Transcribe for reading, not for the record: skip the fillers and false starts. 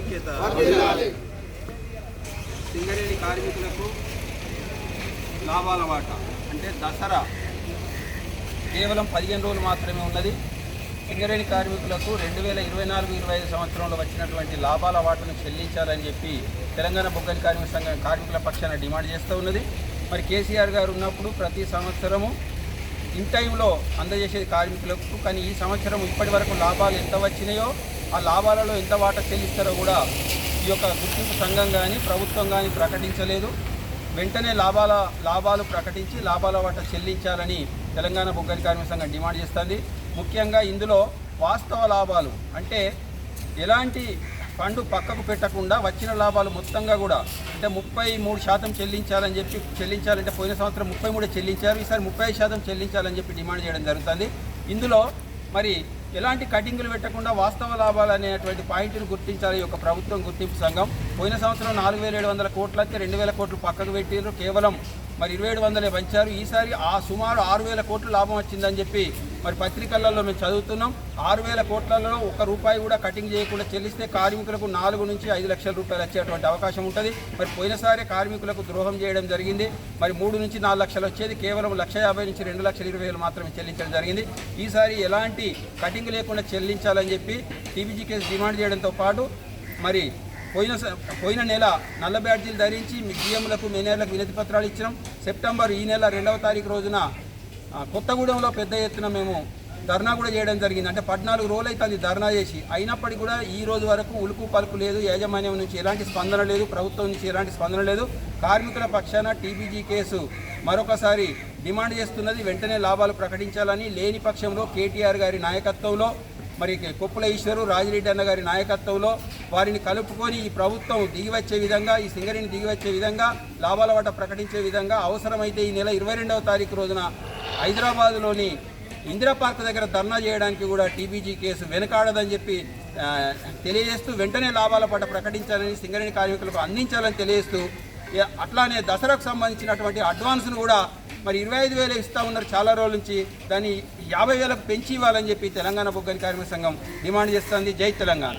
ఐక్యత. సింగరేణి కార్మికులకు లాభాల వాటా అంటే దసరా కేవలం 15 రోజులు మాత్రమే ఉన్నది. సింగరేణి కార్మికులకు 2024-25 సంవత్సరంలో వచ్చినటువంటి లాభాల వాటాను చెల్లించాలని చెప్పి తెలంగాణ బొగ్గని కార్మిక సంఘం కార్మికుల పక్షాన డిమాండ్ చేస్తూ ఉన్నది. మరి కేసీఆర్ గారు ఉన్నప్పుడు ప్రతి సంవత్సరము ఇన్ టైంలో అందజేసేది కార్మికులకు. కానీ ఈ సంవత్సరం ఇప్పటి వరకు లాభాలు ఎంత వచ్చినాయో ఆ లాభాలలో ఎంత వాటా చెల్లిస్తారో కూడా ఈ యొక్క గుర్తింపు సంఘం కానీ ప్రభుత్వం కానీ ప్రకటించలేదు. వెంటనే లాభాలు ప్రకటించి లాభాల వాటా చెల్లించాలని తెలంగాణ బొగ్గని కార్మిక సంఘం డిమాండ్ చేస్తుంది. ముఖ్యంగా ఇందులో వాస్తవ లాభాలు అంటే ఎలాంటి ఫండ్ పక్కకు పెట్టకుండా వచ్చిన లాభాలు మొత్తంగా కూడా అంటే 33% చెల్లించాలంటే పోయిన సంవత్సరం 33 చెల్లించారు, ఈసారి 35% చెల్లించాలని చెప్పి డిమాండ్ చేయడం జరుగుతుంది. ఇందులో మరి ఎలాంటి కటింగులు పెట్టకుండా వాస్తవ లాభాలు అనేటువంటి పాయింట్ను గుర్తించాలి ఈ యొక్క ప్రభుత్వం గుర్తింపు సంఘం. పోయిన సంవత్సరం 4,700 కోట్లు అయితే 2,000 కోట్లు పక్కకు పెట్టారు, కేవలం మరి 2,700 పంచారు. ఈసారి సుమారు 6,000 కోట్లు లాభం వచ్చిందని చెప్పి మరి పత్రికలలో మేము చదువుతున్నాం. 6,000 కోట్లలో ₹1 కూడా కటింగ్ చేయకుండా చెల్లిస్తే కార్మికులకు 4 నుంచి 5 లక్షల రూపాయలు వచ్చేటువంటి అవకాశం ఉంటుంది. మరి పోయినసారి కార్మికులకు ద్రోహం చేయడం జరిగింది. మరి 3 నుంచి 4 లక్షలు వచ్చేది, కేవలం 1,50,000 నుంచి 2,20,000 మాత్రమే చెల్లించడం జరిగింది. ఈసారి ఎలాంటి కటింగ్ లేకుండా చెల్లించాలని చెప్పి టీబీజీ కేసు డిమాండ్ చేయడంతో పాటు మరి పోయిన నెల నల్ల బ్యాడ్జీలు ధరించి జీఎంలకు మేనేజర్లకు వినతి పత్రాలు ఇచ్చినాం. సెప్టెంబర్ ఈ నెల 2వ తారీఖు రోజున కొత్తగూడెంలో పెద్ద ఎత్తున మేము ధర్నా కూడా చేయడం జరిగింది. అంటే 14 రోజులు అయితే అది ధర్నా చేసి అయినప్పటికీ కూడా ఈ రోజు వరకు ఉలుకు పలుకు లేదు. యాజమాన్యం నుంచి ఎలాంటి స్పందన లేదు, ప్రభుత్వం నుంచి ఎలాంటి స్పందన లేదు. కార్మికుల పక్షాన టీబీజీ కేసు మరొకసారి డిమాండ్ చేస్తున్నది. వెంటనే లాభాలు ప్రకటించాలని, లేని పక్షంలో కేటీఆర్ గారి నాయకత్వంలో మరి కొప్పుల ఈశ్వరు రాజిరెడ్డి అన్న గారి నాయకత్వంలో వారిని కలుపుకొని ఈ ప్రభుత్వం దిగివచ్చే విధంగా, ఈ సింగరేణి దిగివచ్చే విధంగా, లాభాల వాటా ప్రకటించే విధంగా అవసరమైతే ఈ నెల 22వ తారీఖు రోజున హైదరాబాద్లోని ఇందిరా పార్క్ దగ్గర ధర్నా చేయడానికి కూడా టీబీజీ కేసు వెనకాడదని చెప్పి తెలియజేస్తూ వెంటనే లాభాల వాటా ప్రకటించాలని, సింగరేణి కార్మికులకు అందించాలని తెలియజేస్తూ అట్లానే దసరాకు సంబంధించినటువంటి అడ్వాన్స్ను కూడా మరి 25,000 ఇస్తూ ఉన్నారు చాలా రోజుల నుంచి, దాన్ని 50,000కు పెంచి ఇవ్వాలని చెప్పి తెలంగాణ బొగ్గని కార్మిక సంఘం డిమాండ్ చేస్తుంది. జై తెలంగాణ.